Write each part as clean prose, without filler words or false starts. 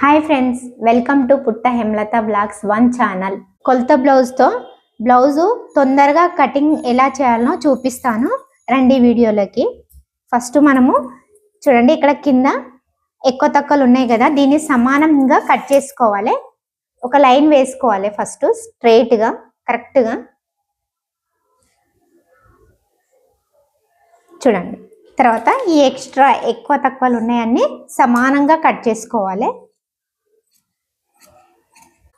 Hi friends, welcome to పుట్ట Hemalatha blogs 1 channel. కొలత బ్లౌజ్తో blouse తొందరగా కటింగ్ ఎలా చేయాలనో చూపిస్తాను. రండి వీడియోలోకి. ఫస్ట్ మనము చూడండి, ఇక్కడ కింద ఎక్కువ తక్కువలు ఉన్నాయి కదా, దీన్ని సమానంగా కట్ చేసుకోవాలి. ఒక లైన్ వేసుకోవాలి ఫస్ట్, స్ట్రైట్గా కరెక్ట్గా. చూడండి, తర్వాత ఈ ఎక్స్ట్రా ఎక్కువ తక్కువలు ఉన్నాయన్నీ సమానంగా కట్ చేసుకోవాలి.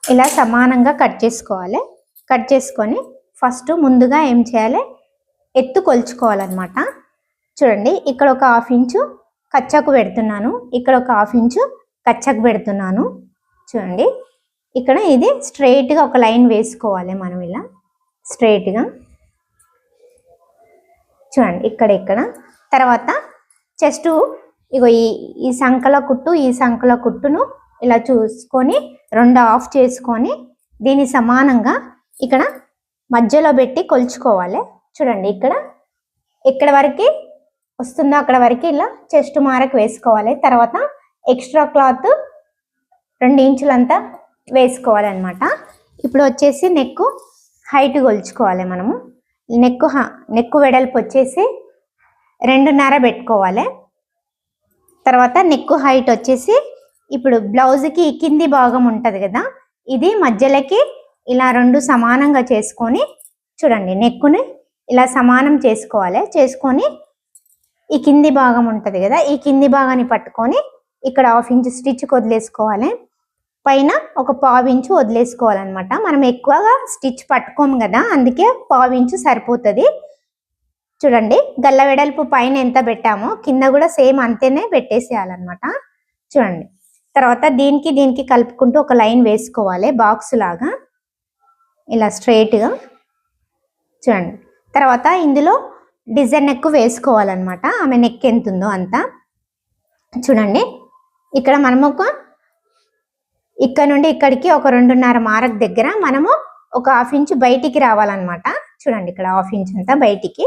ఇలా సమానంగా కట్ చేసుకోవాలి. కట్ చేసుకొని ఫస్ట్ ముందుగా ఏం చేయాలి, ఎత్తు కొలుచుకోవాలన్నమాట. చూడండి, ఇక్కడ ఒక 1/2 ఇంచు కచ్చకు పెడుతున్నాను, ఇక్కడ ఒక 1/2 ఇంచు కచ్చకు పెడుతున్నాను. చూడండి, ఇక్కడ ఇది స్ట్రైట్గా ఒక లైన్ వేసుకోవాలి మనం, ఇలా స్ట్రైట్గా. చూడండి, ఇక్కడ తర్వాత చెస్ట్ ఇగో ఈ సంకల కుట్టు, ఈ సంకల కుట్టును ఇలా చూసుకొని 2 ఆఫ్ చేసుకొని దీన్ని సమానంగా ఇక్కడ మధ్యలో పెట్టి కొలుచుకోవాలి. చూడండి, ఇక్కడ వరకు వస్తుందో అక్కడ వరకు ఇలా చెస్ట్ మార్క్ వేసుకోవాలి. తర్వాత ఎక్స్ట్రా క్లాత్ 2 ఇంచులంతా వేసుకోవాలన్నమాట. ఇప్పుడు వచ్చేసి నెక్ హైట్ కొలుచుకోవాలి మనము. నెక్ వెడల్పు వచ్చేసి 2.5 పెట్టుకోవాలి. తర్వాత నెక్ హైట్ వచ్చేసి ఇప్పుడు బ్లౌజ్కి కింది భాగం ఉంటుంది కదా, ఇది మధ్యలోకి ఇలా 2 సమానంగా చేసుకొని, చూడండి నెక్కుని ఇలా సమానం చేసుకోవాలి. చేసుకొని ఈ కింది భాగం ఉంటుంది కదా, ఈ కింది భాగాన్ని పట్టుకొని ఇక్కడ 1/2 ఇంచు స్టిచ్కి వదిలేసుకోవాలి. పైన ఒక 1/2 ఇంచు వదిలేసుకోవాలన్నమాట. మనం ఎక్కువగా స్టిచ్ పట్టుకోము కదా, అందుకే 1/2 ఇంచు సరిపోతుంది. చూడండి, గల్ల వెడల్పు పైన ఎంత పెట్టామో కింద కూడా సేమ్ అంతేనే పెట్టేసేయాలన్నమాట. చూడండి, తర్వాత దీనికి కలుపుకుంటూ ఒక లైన్ వేసుకోవాలి, బాక్స్ లాగా ఇలా స్ట్రైట్గా. చూడండి, తర్వాత ఇందులో డిజైన్ నెక్ వేసుకోవాలన్నమాట. ఆమె నెక్ ఎంత ఉందో అంతా. చూడండి, ఇక్కడ మనము ఇక్కడ నుండి ఇక్కడికి ఒక 2.5 మార్క్ దగ్గర మనము ఒక 1/2 ఇంచు బయటికి రావాలన్నమాట. చూడండి, ఇక్కడ 1/2 ఇంచు అంతా బయటికి.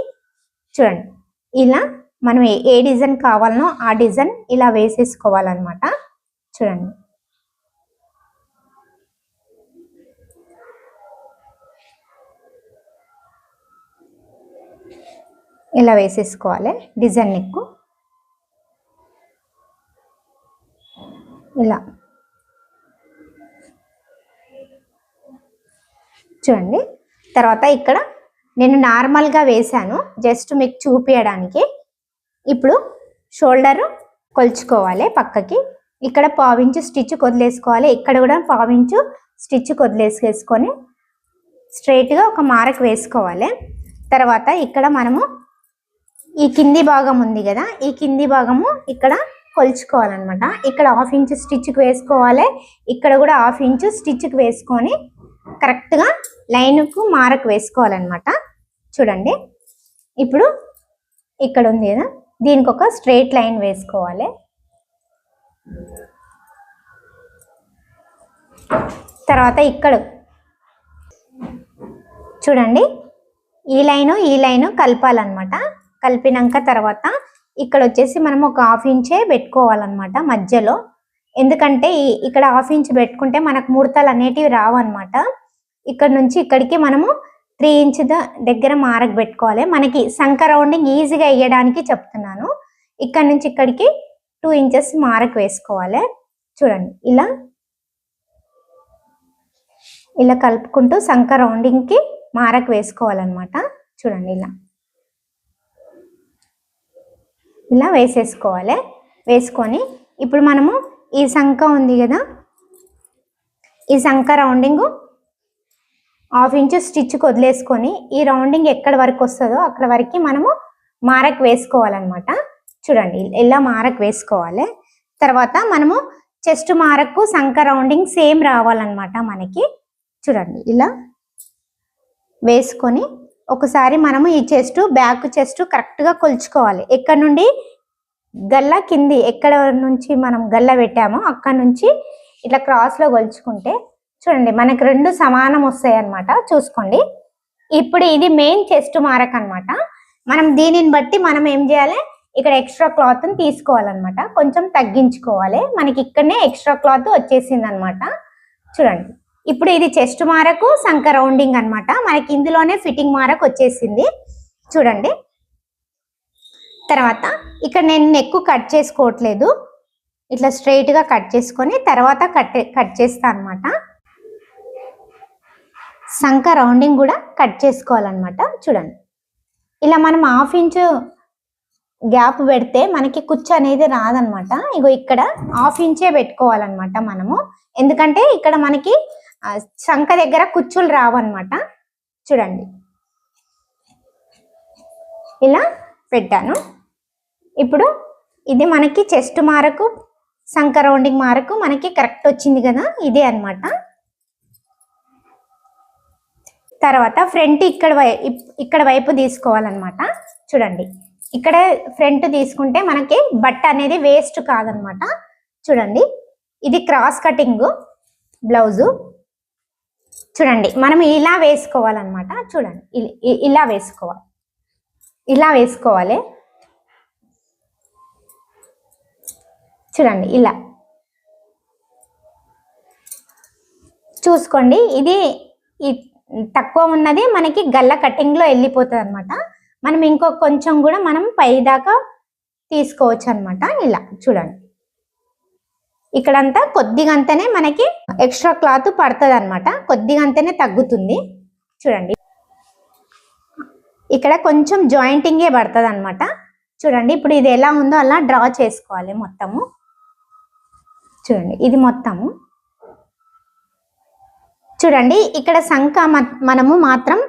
చూడండి, ఇలా మనం ఏ డిజైన్ కావాలనో ఆ డిజైన్ ఇలా వేసేసుకోవాలన్నమాట. చూడండి, ఇలా వేసేసుకోవాలి డిజైన్ నెక్ ఇలా. చూడండి, తర్వాత ఇక్కడ నేను నార్మల్గా వేసాను, జస్ట్ మీకు చూపించడానికి. ఇప్పుడు షోల్డర్ కొలుచుకోవాలి పక్కకి. ఇక్కడ 1/2 ఇంచు స్టిచ్ వదిలేసుకోవాలి, ఇక్కడ కూడా 1/2 ఇంచు స్టిచ్ వదిలేసుకొని స్ట్రైట్గా ఒక మార్క్ వేసుకోవాలి. తర్వాత ఇక్కడ మనము ఈ కింది భాగం ఉంది కదా, ఈ కింది భాగము ఇక్కడ కొలుచుకోవాలన్నమాట. ఇక్కడ 1/2 ఇంచు స్టిచ్కి వేసుకోవాలి, ఇక్కడ కూడా 1/2 ఇంచు స్టిచ్కి వేసుకొని కరెక్ట్గా లైన్కు మార్క్ వేసుకోవాలన్నమాట. చూడండి, ఇప్పుడు ఇక్కడ ఉంది కదా, దీనికి ఒక స్ట్రైట్ లైన్ వేసుకోవాలి. తర్వాత ఇక్కడ చూడండి, ఈ లైను కలపాలన్నమాట. కలిపినాక తర్వాత ఇక్కడ వచ్చేసి మనం ఒక 1/2 ఇంచే పెట్టుకోవాలన్నమాట మధ్యలో. ఎందుకంటే ఇక్కడ 1/2 ఇంచు పెట్టుకుంటే మనకు ముడతలు అనేటివి రావన్నమాట. ఇక్కడ నుంచి ఇక్కడికి మనము 3 ఇంచు దగ్గర మార్క్ పెట్టుకోవాలి. మనకి సంక రౌండింగ్ ఈజీగా వేయడానికి చెప్తున్నాను. ఇక్కడ నుంచి ఇక్కడికి 2 ఇంచెస్ మార్క్ వేసుకోవాలి. చూడండి, ఇలా కలుపుకుంటూ సంక రౌండింగ్కి మార్క్ వేసుకోవాలన్నమాట. చూడండి, ఇలా వేసేసుకోవాలి. వేసుకొని ఇప్పుడు మనము ఈ సంక ఉంది కదా, ఈ సంక రౌండింగ్ 1/2 ఇంచు స్టిచ్కి వదిలేసుకొని ఈ రౌండింగ్ ఎక్కడి వరకు వస్తుందో అక్కడ వరకు మనము మార్క్ వేసుకోవాలన్నమాట. చూడండి, ఇలా మార్క్ వేసుకోవాలి. తర్వాత మనము చెస్ట్ మార్క్ సంక రౌండింగ్ సేమ్ రావాలన్నమాట మనకి. చూడండి, ఇలా వేసుకొని ఒకసారి మనము ఈ చెస్ట్ బ్యాక్ చెస్ట్ కరెక్ట్గా కొలుచుకోవాలి. ఎక్కడ నుండి గల్ల కింది, ఎక్కడ నుంచి మనం గల్ల పెట్టామో అక్కడ నుంచి ఇట్లా క్రాస్లో కొలుచుకుంటే చూడండి మనకు 2 సమానం వస్తాయి అన్నమాట. చూసుకోండి, ఇప్పుడు ఇది మెయిన్ చెస్ట్ మార్క్ అన్నమాట. మనం దీనిని బట్టి మనం ఏం చేయాలి, ఇక్కడ ఎక్స్ట్రా క్లాత్ని తీసుకోవాలన్నమాట, కొంచెం తగ్గించుకోవాలి. మనకి ఇక్కడనే ఎక్స్ట్రా క్లాత్ వచ్చేసింది అనమాట. చూడండి, ఇప్పుడు ఇది చెస్ట్ మారకు సంక రౌండింగ్ అనమాట. మనకి ఇందులోనే ఫిట్టింగ్ మారకు వచ్చేసింది చూడండి. తర్వాత ఇక్కడ నేను నెక్ కట్ చేసుకోవట్లేదు, ఇట్లా స్ట్రైట్గా కట్ చేసుకొని తర్వాత కట్ చేస్తా అనమాట. సంక రౌండింగ్ కూడా కట్ చేసుకోవాలన్నమాట. చూడండి, ఇలా మనం 1/2 ఇంచు గ్యాప్ పెడితే మనకి కుచ్చు అనేది రాదనమాట. ఇగో ఇక్కడ 1/2 ఇంచే పెట్టుకోవాలన్నమాట మనము, ఎందుకంటే ఇక్కడ మనకి సంక దగ్గర కుచ్చులు రావన్నమాట. చూడండి, ఇలా పెట్టాను. ఇప్పుడు ఇది మనకి చెస్ట్ మారకు సంక రౌండింగ్ మారకు మనకి కరెక్ట్ వచ్చింది కదా, ఇదే అనమాట. తర్వాత ఫ్రంట్ ఇక్కడ వైపు తీసుకోవాలన్నమాట. చూడండి, ఇక్కడ ఫ్రంట్ తీసుకుంటే మనకి బట్ట అనేది వేస్ట్ కాదనమాట. చూడండి, ఇది క్రాస్ కటింగ్ బ్లౌజు. చూడండి, మనం ఇలా వేసుకోవాలన్నమాట. చూడండి, ఇలా వేసుకోవాలి. చూడండి, ఇలా చూసుకోండి. ఇది తక్కువ ఉన్నది మనకి గల్ల కటింగ్లో వెళ్ళిపోతుంది అనమాట. మనం కొంచెం కూడా మనం పై దాకా తీసుకోవచ్చు అనమాట. ఇలా చూడండి, ఇక్కడంతా కొద్దిగంతనే మనకి ఎక్స్ట్రా క్లాత్ పడుతుంది అనమాట, కొద్దిగంతనే తగ్గుతుంది. చూడండి, ఇక్కడ కొంచెం జాయింటింగే పడుతుంది అనమాట. చూడండి, ఇప్పుడు ఇది ఎలా ఉందో అలా డ్రా చేసుకోవాలి మొత్తము. చూడండి, ఇది మొత్తము. చూడండి, ఇక్కడ సంక మనము మాత్రం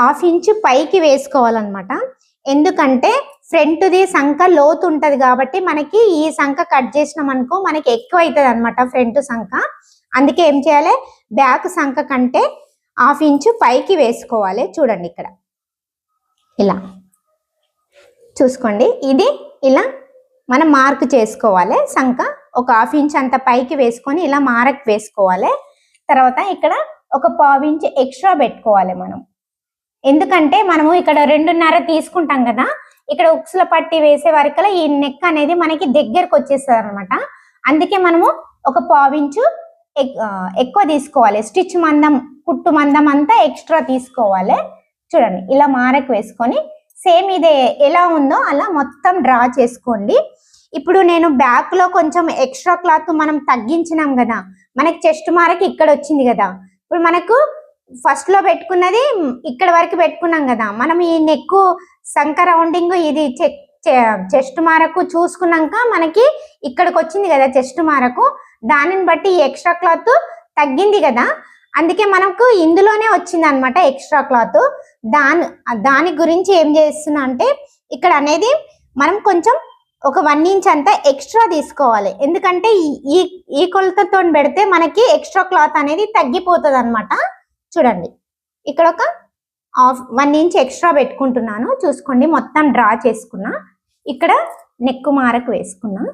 1/2 ఇంచు పైకి వేసుకోవాలన్నమాట. ఎందుకంటే ఫ్రంట్ది సంక లోతు ఉంటుంది కాబట్టి మనకి ఈ సంక కట్ చేసినాం అనుకో మనకి ఎక్కువ అవుతుంది అనమాట ఫ్రంట్ సంక. అందుకే ఏం చేయాలి, బ్యాక్ సంక కంటే 1/2 ఇంచు పైకి వేసుకోవాలి. చూడండి, ఇక్కడ ఇలా చూసుకోండి, ఇది ఇలా మనం మార్క్ చేసుకోవాలి. సంక ఒక 1/2 ఇంచు అంత పైకి వేసుకొని ఇలా మార్క్ వేసుకోవాలి. తర్వాత ఇక్కడ ఒక 1/4 ఇంచు ఎక్స్ట్రా పెట్టుకోవాలి మనం, ఎందుకంటే మనము ఇక్కడ 2.5 తీసుకుంటాం కదా, ఇక్కడ ఉక్సుల పట్టి వేసే వరకలా ఈ నెక్ అనేది మనకి దగ్గరకు వచ్చేస్తుంది అనమాట. అందుకే మనము ఒక 1/4 ఇంచు ఎక్కువ తీసుకోవాలి. స్టిచ్ మందం, కుట్టు మందం అంతా ఎక్స్ట్రా తీసుకోవాలి. చూడండి, ఇలా మారకు వేసుకొని సేమ్ ఇదే ఎలా ఉందో అలా మొత్తం డ్రా చేసుకోండి. ఇప్పుడు నేను బ్యాక్ లో కొంచెం ఎక్స్ట్రా క్లాత్ మనం తగ్గించినాం కదా, మనకి చెస్ట్ మారకి ఇక్కడ వచ్చింది కదా. ఇప్పుడు మనకు ఫస్ట్ లో పెట్టుకున్నది ఇక్కడ వరకు పెట్టుకున్నాం కదా, మనం ఈ నెక్ సంక రౌండింగ్ ఇది చెస్ట్ మారకు చూసుకున్నాక మనకి ఇక్కడికి వచ్చింది కదా చెస్ట్ మారకు, దానిని బట్టి ఈ ఎక్స్ట్రా క్లాత్ తగ్గింది కదా, అందుకే మనకు ఇందులోనే వచ్చింది అనమాట ఎక్స్ట్రా క్లాత్. దాని గురించి ఏం చేస్తున్నా అంటే ఇక్కడ అనేది మనం కొంచెం ఒక 1 ఇంచ్ అంతా ఎక్స్ట్రా తీసుకోవాలి, ఎందుకంటే ఈ కొలతతో పెడితే మనకి ఎక్స్ట్రా క్లాత్ అనేది తగ్గిపోతుంది అనమాట. చూడండి, ఇక్కడ ఒక 1 ఇంచ్ ఎక్స్ట్రా పెట్టుకుంటున్నాను. చూసుకోండి, మొత్తం డ్రా చేసుకున్నా. ఇక్కడ నెక్ మారకు వేసుకున్నా.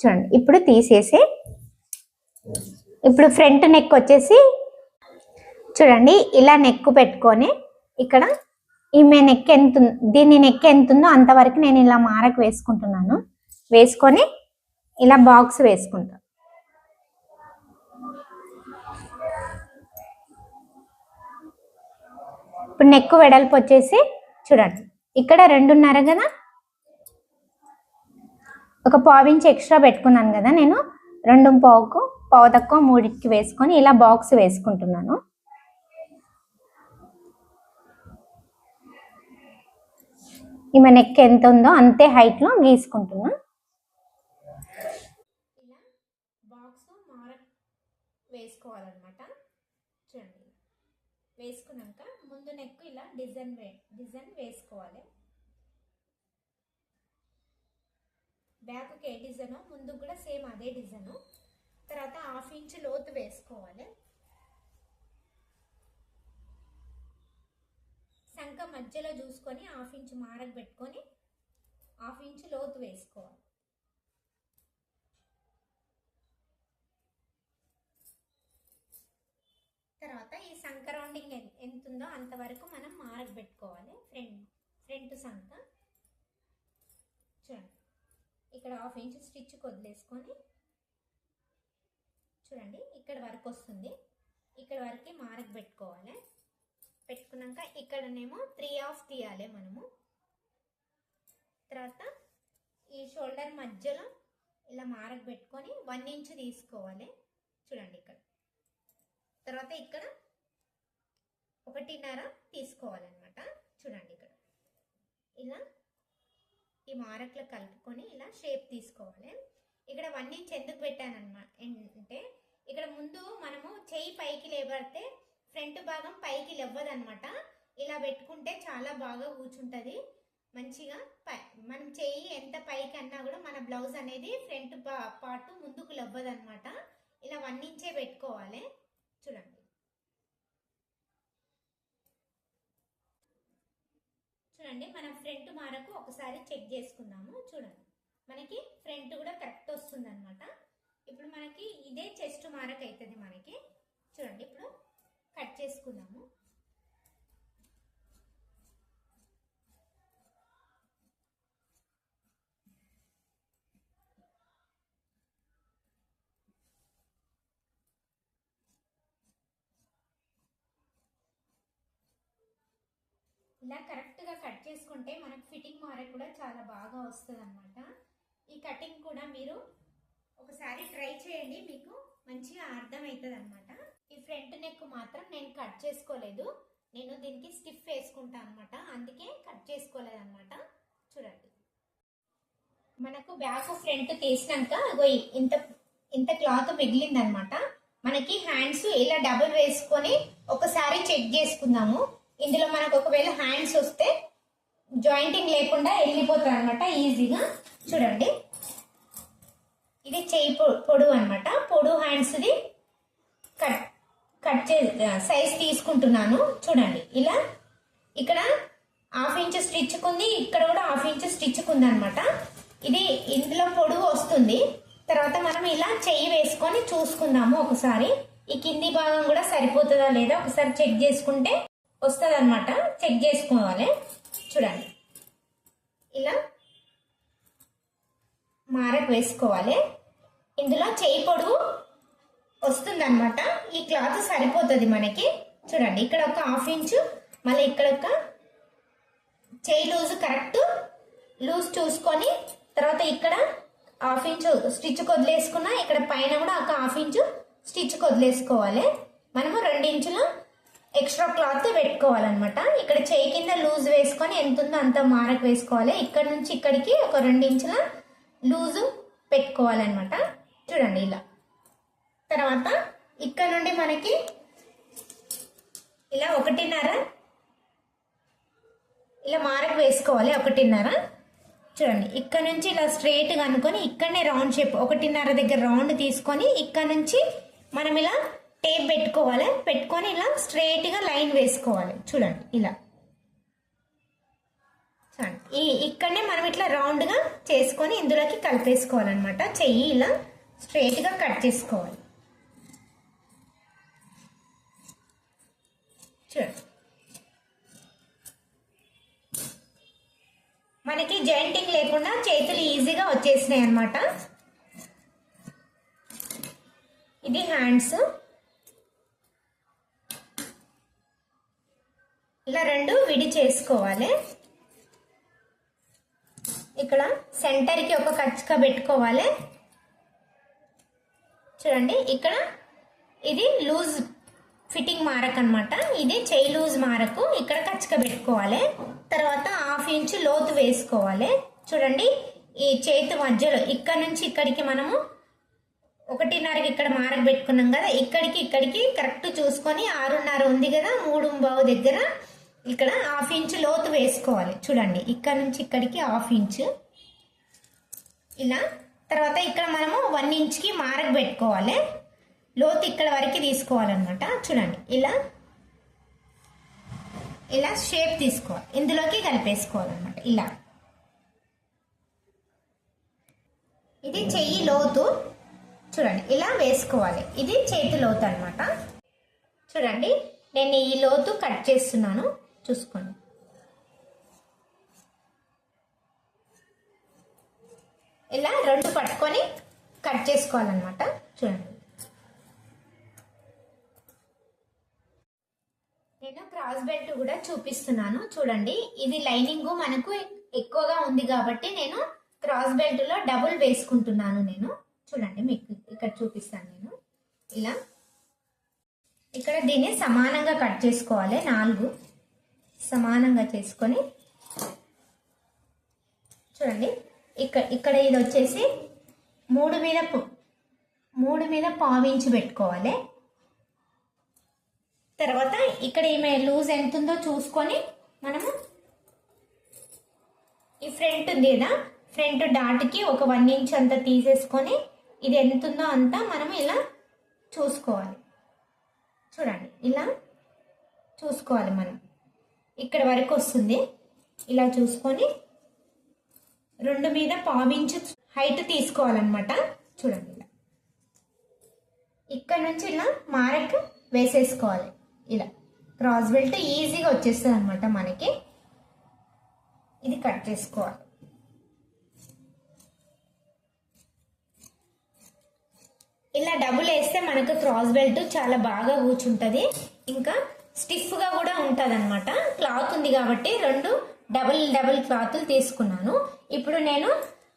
చూడండి, ఇప్పుడు తీసేసి ఇప్పుడు ఫ్రంట్ నెక్ వచ్చేసి చూడండి ఇలా నెక్ పెట్టుకొని ఇక్కడ ఈమె నెక్ ఎంత, దీని నెక్ ఎంత ఉందో అంతవరకు నేను ఇలా మారకు వేసుకుంటున్నాను. వేసుకొని ఇలా బాక్స్ వేసుకుంటాను. ఇప్పుడు నెక్ వెడల్పు వచ్చేసి చూడండి, ఇక్కడ 2.5 కదా, ఒక 1/4 ఇంచ్ ఎక్స్ట్రా పెట్టుకున్నాను కదా నేను, 2.5 పావు తక్కువ 3కి వేసుకొని ఇలా బాక్స్ వేసుకుంటున్నాను. ఈమె నెక్ ఎంత ఉందో అంతే హైట్ లో గీసుకుంటున్నా. ఇలా బాక్స్ మారక్ వేసుకోవాలన్నమాట. చూడండి, వేసుకున్నాక ముందు నెక్ ఇలా డిజైన్ వేసుకోవాలి. బ్యాక్ ఏ డిజైన్ ముందు కూడా సేమ్ అదే డిజైన్. తర్వాత 1/2 ఇంచ్ లోతు వేసుకోవాలి. సంక మధ్యలో చూసుకొని 1/2 ఇంచ్ మారకు పెట్టుకొని 1/2 ఇంచ్ లోతు వేసుకోవాలి. తర్వాత ఈ సంక రౌండింగ్ ఎంత ఉందో అంతవరకు మనం మారకు పెట్టుకోవాలి. ఫ్రంట్ సంక చూడండి ఇక్కడ 1/2 ఇంచ్ స్టిచ్ వదిలేసుకొని చూడండి ఇక్కడ వరకు వస్తుంది. ఇక్కడ వరకు మార్క్ పెట్టుకోవాలి. పెట్టుకున్నాక ఇక్కడనేమో 3/2 తీయాలి మనము. తర్వాత ఈ షోల్డర్ మధ్యలో ఇలా మార్క్ పెట్టుకొని 1 ఇంచ్ తీసుకోవాలి. చూడండి ఇక్కడ. తర్వాత ఇక్కడ 1.5 తీసుకోవాలన్నమాట. చూడండి ఇక్కడ ఇలా ఈ మార్కులు కలుపుకొని ఇలా షేప్ తీసుకోవాలి. ఇక్కడ 1 ఇంచ్ ఎందుకు పెట్టానన్నమాట అంటే ఇక్కడ ముందు మనము చెయ్యి పైకి లేబడితే ఫ్రంట్ భాగం పైకి లేవదన్నమాట. ఇలా పెట్టుకుంటే చాలా బాగా కూర్చుంటుంది మంచిగా. మనం చెయ్యి ఎంత పైకి అన్నా కూడా మన బ్లౌజ్ అనేది ఫ్రంట్ పార్ట్ ముందుకు లేవదన్నమాట. ఇలా 1 ఇంచే పెట్టుకోవాలి. చూడండి చూడండి మనం ఫ్రంట్ మారకు ఒకసారి చెక్ చేసుకుందాము. చూడండి మనకి ఫ్రంట్ కూడా కరెక్ట్ వస్తుంది అనమాట. ఇప్పుడు మనకి ఇదే చెస్ట్ మారకు అవుతుంది మనకి. చూడండి ఇప్పుడు కట్ చేసుకుందాము. ఇలా కరెక్ట్గా కట్ చేసుకుంటే మనకు ఫిట్టింగ్ మారకు కూడా చాలా బాగా వస్తుంది అనమాట. ఈ కటింగ్ కూడా మీరు ఒకసారి ట్రై చేయండి, మీకు మంచిగా అర్థమవుతుంది అనమాట. ఈ ఫ్రంట్ నెక్ మాత్రం నేను కట్ చేసుకోలేదు, నేను దీనికి స్టిఫ్ వేసుకుంటాను అనమాట, అందుకే కట్ చేసుకోలేదు అనమాట. చూడండి మనకు బ్యాక్ ఫ్రంట్ తీసినాక ఇంత ఇంత క్లాత్ మిగిలిందనమాట. మనకి హ్యాండ్స్ ఇలా డబుల్ వేసుకొని ఒకసారి చెక్ చేసుకుందాము. ఇందులో మనకు ఒకవేళ హ్యాండ్స్ వస్తే జాయింటింగ్ లేకుండా వెళ్ళిపోతుంది అనమాట ఈజీగా. చూడండి ఇది చెయ్యి పొడవు అనమాట. పొడవు హ్యాండ్స్ది కట్ సైజ్ తీసుకుంటున్నాను. చూడండి ఇలా ఇక్కడ 1/2 ఇంచ్ స్టిచ్కుంది, ఇక్కడ కూడా 1/2 ఇంచ్ స్టిచ్కుంది అనమాట. ఇది ఇందులో పొడవు వస్తుంది. తర్వాత మనం ఇలా చెయ్యి వేసుకొని చూసుకుందాము ఒకసారి. ఈ కింది భాగం కూడా సరిపోతుందా లేదా ఒకసారి చెక్ చేసుకుంటే వస్తుంది అనమాట. చెక్ చేసుకోవాలి. చూడండి ఇలా మారకు వేసుకోవాలి. ఇందులో చెయ్యి పొడవు వస్తుంది అనమాట. ఈ క్లాత్ సరిపోతుంది మనకి. చూడండి ఇక్కడ ఒక 1/2 ఇంచు, మళ్ళీ ఇక్కడ ఒక చెయ్యి లూజ్ కరెక్ట్ లూజ్ చూసుకొని తర్వాత ఇక్కడ 1/2 ఇంచు స్టిచ్ వదిలేసుకున్నా, ఇక్కడ పైన కూడా ఒక 1/2 ఇంచు స్టిచ్ వదిలేసుకోవాలి. మనము 2 ఇంచుల ఎక్స్ట్రా క్లాత్ పెట్టుకోవాలన్నమాట. ఇక్కడ చేయి కింద లూజ్ వేసుకొని ఎంత ఉందో అంత మారకు వేసుకోవాలి. ఇక్కడ నుంచి ఇక్కడికి ఒక 2 ఇంచుల లూజు పెట్టుకోవాలన్నమాట. చూడండి ఇలా. తర్వాత ఇక్కడ నుండి మనకి ఇలా 1.5 ఇలా మారకు వేసుకోవాలి. 1.5 చూడండి ఇక్కడ నుంచి ఇలా స్ట్రైట్గా అనుకొని ఇక్కడనే రౌండ్ షేప్ 1.5 దగ్గర రౌండ్ తీసుకొని ఇక్కడ నుంచి మనం ఇలా టేప్ పెట్టుకోవాలి. పెట్టుకొని ఇలా స్ట్రైట్గా లైన్ వేసుకోవాలి. చూడండి ఇలా. చూడండి ఇక్కడనే మనం ఇట్లా రౌండ్గా చేసుకొని ఇందులోకి కలిపేసుకోవాలన్నమాట. చెయ్యి ఇలా స్ట్రైట్గా కట్ చేసుకోవాలి. చూడండి మనకి జాయింటింగ్ లేకుండా చేతులు ఈజీగా వచ్చేసినాయి అన్నమాట. ఇది హ్యాండ్స్. ఇలా 2 విడి చేసుకోవాలి. ఇక్కడ సెంటర్కి ఒక కచ్చిక పెట్టుకోవాలి. చూడండి ఇక్కడ ఇది లూజ్ ఫిట్టింగ్ మారకు అనమాట. ఇది చెయ్యి లూజ్ మారకు ఇక్కడ కచ్చిక పెట్టుకోవాలి. తర్వాత 1/2 ఇంచు లోతు వేసుకోవాలి. చూడండి ఈ చేతి మధ్యలో ఇక్కడ నుంచి ఇక్కడికి మనము 1.5కి ఇక్కడ మారకు పెట్టుకున్నాం కదా, ఇక్కడికి కరెక్ట్ చూసుకొని 6.5 ఉంది కదా, 3.5 దగ్గర ఇక్కడ 1/2 ఇంచు లోతు వేసుకోవాలి. చూడండి ఇక్కడ నుంచి ఇక్కడికి 1/2 ఇంచు ఇలా. తర్వాత ఇక్కడ మనము 1 ఇంచ్కి మారకు పెట్టుకోవాలి. లోతు ఇక్కడ వరకు తీసుకోవాలన్నమాట. చూడండి ఇలా ఇలా షేప్ తీసుకోవాలి. ఇందులోకి కలిపేసుకోవాలన్నమాట ఇలా. ఇది చెయ్యి లోతు. చూడండి ఇలా వేసుకోవాలి. ఇది చేతి లోతు అన్నమాట. చూడండి నేను ఈ లోతు కట్ చేస్తున్నాను, చూసుకోండి. ఇలా రెండు పట్టుకొని కట్ చేసుకోవాలన్నమాట. చూడండి, నేను క్రాస్ బెల్ట్ కూడా చూపిస్తున్నాను. చూడండి, ఇది లైనింగ్ మనకు ఎక్కువగా ఉంది కాబట్టి నేను క్రాస్ బెల్ట్ లో డబుల్ వేసుకుంటున్నాను. నేను చూడండి, మీకు ఇక్కడ చూపిస్తాను. నేను ఇలా ఇక్కడ దీన్ని సమానంగా కట్ చేసుకోవాలి. 4 సమానంగా చేసుకొని చూడండి, ఇక్కడ ఇది వచ్చేసి 3 మీద పావించి పెట్టుకోవాలి. తర్వాత ఇక్కడ ఈమె లూజ్ ఎంత ఉందో చూసుకొని మనము ఈ ఫ్రంట్ ఉంది కదా, ఫ్రంట్ డాట్కి ఒక 1 ఇంచ్ అంతా తీసేసుకొని ఇది ఎంత ఉందో అంతా మనం ఇలా చూసుకోవాలి. చూడండి, ఇలా చూసుకోవాలి. మనం ఇక్కడ వరకు వస్తుంది. ఇలా చూసుకొని 2 మీద పావించు హైట్ తీసుకోవాలన్నమాట. చూడండి, ఇలా ఇక్కడ నుంచి ఇలా మార్క్ వేసేసుకోవాలి. ఇలా క్రాస్ బెల్ట్ ఈజీగా వచ్చేస్తుంది అనమాట మనకి. ఇది కట్ చేసుకోవాలి. ఇలా డబుల్ వేస్తే మనకు క్రాస్ బెల్ట్ చాలా బాగా కూర్చుంటది, ఇంకా స్టిఫ్ గా కూడా ఉంటది అనమాట. క్లాత్ ఉంది కాబట్టి 2 డబుల్ క్లాత్లు తీసుకున్నాను. ఇప్పుడు నేను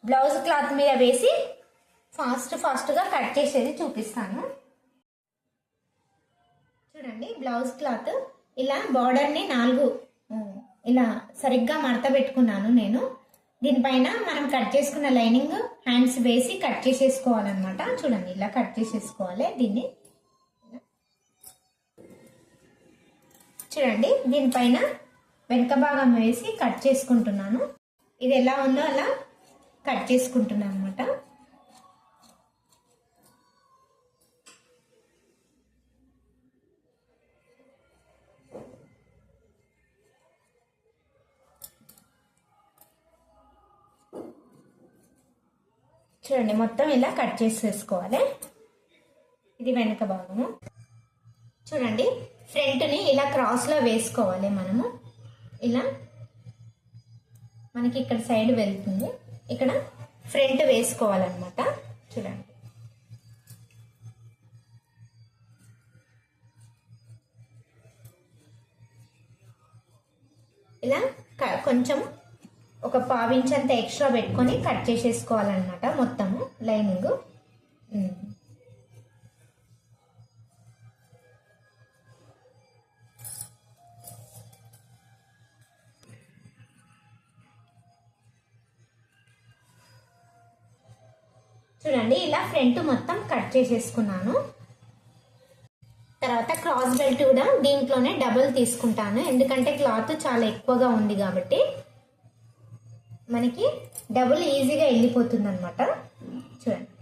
బ్లౌజ్ క్లాత్ మీద వేసి ఫాస్ట్ గా కట్ చేసేది చూపిస్తాను. చూడండి, బ్లౌజ్ క్లాత్ ఇలా బార్డర్ ని 4 ఇలా సరిగ్గా మడత పెట్టుకున్నాను నేను. దీనిపైన మనం కట్ చేసుకున్న లైనింగ్ హ్యాండ్స్ వేసి కట్ చేసేసుకోవాలన్నమాట. చూడండి, ఇలా కట్ చేసేసుకోవాలి దీన్ని. చూడండి, దీనిపైన వెనక భాగం వేసి కట్ చేసుకుంటున్నాను. ఇది ఎలా ఉందో అలా కట్ చేసుకుంటున్నాను అనమాట. చూడండి, మొత్తం ఇలా కట్ చేసేసుకోవాలి. ఇది వెనక భాగము. చూడండి, ఫ్రంట్ని ఇలా క్రాస్లో వేసుకోవాలి మనము. ఇలా మనకి ఇక్కడ సైడ్ వెళ్తుంది, ఇక్కడ ఫ్రంట్ వేసుకోవాలన్నమాట. చూడండి, ఇలా కొంచెం ఒక 1/2 ఇంచ్ అంత ఎక్స్ట్రా పెట్టుకొని కట్ చేసేసుకోవాలన్నమాట మొత్తము లైనింగ్. చూడండి, ఇలా ఫ్రంట్ మొత్తం కట్ చేసేసుకున్నాను. తర్వాత క్రాస్ బెల్ట్ కూడా దీంట్లోనే డబుల్ తీసుకుంటాను, ఎందుకంటే క్లాత్ చాలా ఎక్కువగా ఉంది కాబట్టి మనకి డబుల్ ఈజీగా వెళ్ళిపోతుంది అనమాట. చూడండి,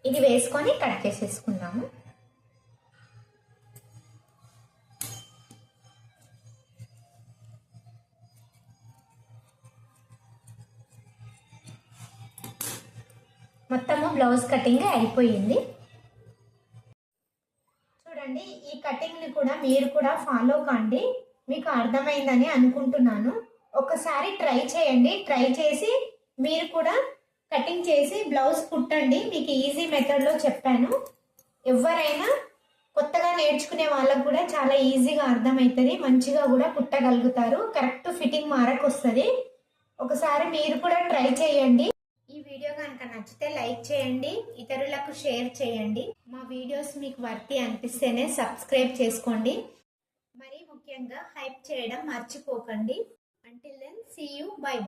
ఇది వేసుకొని కట్ చేసేసుకుందాము. మొత్తము బ్లౌజ్ కటింగ్ అయిపోయింది. చూడండి, ఈ కటింగ్ ని కూడా మీరు కూడా ఫాలో కండి, మీకు అర్థమైందని అనుకుంటున్నాను. ఒకసారి ట్రై చేయండి, ట్రై చేసి మీరు కూడా కటింగ్ చేసి బ్లౌజ్ కుట్టండి. మీకు ఈజీ మెథడ్లో చెప్పాను. ఎవరైనా కొత్తగా నేర్చుకునే వాళ్ళకు కూడా చాలా ఈజీగా అర్థమవుతుంది, మంచిగా కూడా కుట్టగలుగుతారు, కరెక్ట్ ఫిట్టింగ్ మార్క్ వస్తుంది. ఒకసారి మీరు కూడా ట్రై చేయండి. ఈ వీడియో కనుక నచ్చితే లైక్ చేయండి, ఇతరులకు షేర్ చేయండి. మా వీడియోస్ మీకు వర్తి అనిపిస్తేనే సబ్స్క్రైబ్ చేసుకోండి. మరీ ముఖ్యంగా హైప్ చేయడం మర్చిపోకండి. Until then see you, by.